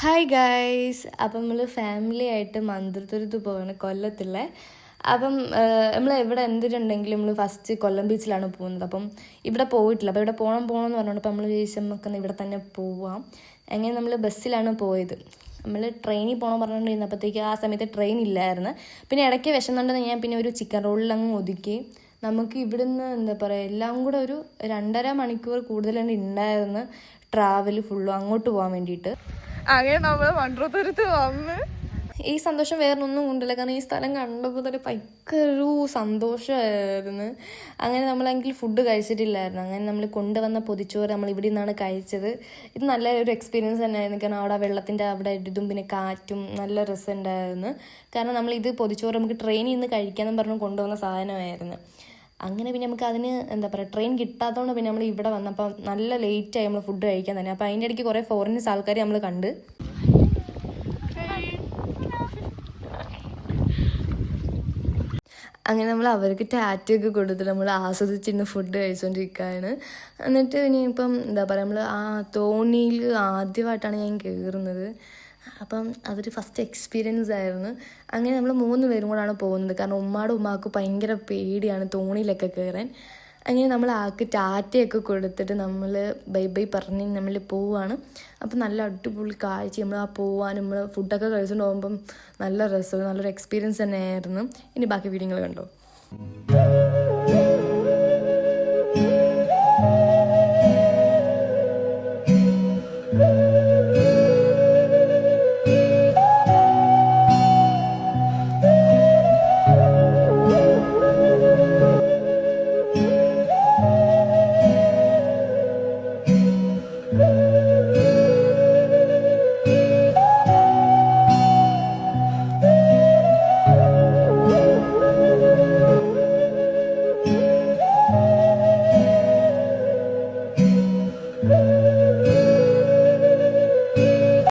Hi guys. അപ്പം നമ്മൾ family ആയിട്ട് മന്ത്രത്തുരുത്ത് പോവാണ്, കൊല്ലത്തുള്ള. അപ്പം നമ്മൾ എവിടെ എന്തിട്ടുണ്ടെങ്കിലും നമ്മൾ ഫസ്റ്റ് കൊല്ലം ബീച്ചിലാണ് പോകുന്നത്. അപ്പം ഇവിടെ പോയിട്ടില്ല. അപ്പോൾ ഇവിടെ പോകണം എന്ന് പറഞ്ഞുകൊണ്ട് അപ്പോൾ നമ്മൾ ചോദിച്ചാൽ നമുക്കൊന്ന് ഇവിടെ തന്നെ പോവാം. അങ്ങനെ നമ്മൾ ബസ്സിലാണ് പോയത്. നമ്മൾ ട്രെയിനിൽ പോകണം പറഞ്ഞുകൊണ്ടിരുന്നപ്പോഴത്തേക്ക് ആ സമയത്ത് ട്രെയിൻ ഇല്ലായിരുന്നു. പിന്നെ ഇടയ്ക്ക് വിശന്നുണ്ടെന്ന് ഞാൻ പിന്നെ ഒരു ചിക്കൻ റോളിലങ്ങ് ഒതുക്കി. നമുക്ക് ഇവിടുന്ന് എന്താ പറയുക, എല്ലാം കൂടെ ഒരു 2.5 മണിക്കൂർ കൂടുതൽ തന്നെ ഉണ്ടായിരുന്നു ട്രാവൽ ഫുള്ളും അങ്ങോട്ട് പോകാൻ വേണ്ടിയിട്ട്. അങ്ങനെ നമ്മൾ മൺട്രോത്തുരുത്ത് വന്ന് ഈ സന്തോഷം വേറൊന്നും കൊണ്ടില്ല, കാരണം ഈ സ്ഥലം കണ്ടപ്പോൾ തന്നെ ഭയങ്കര ഒരു സന്തോഷമായിരുന്നു. അങ്ങനെ നമ്മളെങ്കിൽ ഫുഡ് കഴിച്ചിട്ടില്ലായിരുന്നു. അങ്ങനെ നമ്മൾ കൊണ്ടുവന്ന പൊതിച്ചോറ് നമ്മൾ ഇവിടെ നിന്നാണ് കഴിച്ചത്. ഇത് നല്ല ഒരു എക്സ്പീരിയൻസ് തന്നെയായിരുന്നു, കാരണം അവിടെ വെള്ളത്തിൻ്റെ അവിടെ ഇതും പിന്നെ കാറ്റും നല്ല രസമുണ്ടായിരുന്നു. കാരണം നമ്മൾ ഇത് പൊതിച്ചോറ് നമുക്ക് ട്രെയിനിൽ നിന്ന് കഴിക്കാമെന്ന് പറഞ്ഞ് കൊണ്ടുവന്ന സാധനമായിരുന്നു. അങ്ങനെ പിന്നെ നമുക്ക് അതിന് എന്താ പറയുക, ട്രെയിൻ കിട്ടാത്തതുകൊണ്ട് പിന്നെ നമ്മൾ ഇവിടെ വന്നപ്പോൾ നല്ല ലേറ്റായി നമ്മൾ ഫുഡ് കഴിക്കാൻ തന്നെ. അപ്പോൾ അതിൻ്റെ ഇടയ്ക്ക് കുറേ ഫോറിനേഴ്സ് ആൾക്കാർ നമ്മൾ കണ്ട്. അങ്ങനെ നമ്മൾ അവർക്ക് ടാറ്റൊക്കെ കൊടുത്തിട്ട് നമ്മൾ ആസ്വദിച്ചിരുന്ന് ഫുഡ് കഴിച്ചുകൊണ്ടിരിക്കുകയാണ്. എന്നിട്ട് ഇനിയിപ്പം എന്താ പറയുക, നമ്മൾ ആ തോണിയിൽ ആദ്യമായിട്ടാണ് ഞാൻ കയറുന്നത്. അപ്പം അതൊരു ഫസ്റ്റ് എക്സ്പീരിയൻസ് ആയിരുന്നു. അങ്ങനെ നമ്മൾ 3 പേരും കൂടാണ് പോകുന്നത്, കാരണം ഉമ്മാക്ക് ഭയങ്കര പേടിയാണ് തോണിയിലൊക്കെ കയറാൻ. അങ്ങനെ നമ്മൾ ആൾക്ക് ടാറ്റയൊക്കെ കൊടുത്തിട്ട് നമ്മൾ ബൈ പറഞ്ഞ് നമ്മൾ പോവുകയാണ്. അപ്പം നല്ല അടിപൊളി കാഴ്ച, നമ്മൾ ആ പോവാൻ നമ്മൾ ഫുഡൊക്കെ കഴിച്ചുകൊണ്ട് പോകുമ്പം നല്ല രസം, നല്ലൊരു എക്സ്പീരിയൻസ് തന്നെയായിരുന്നു. ഇനി ബാക്കി വീഡിയോകൾ കണ്ടോ.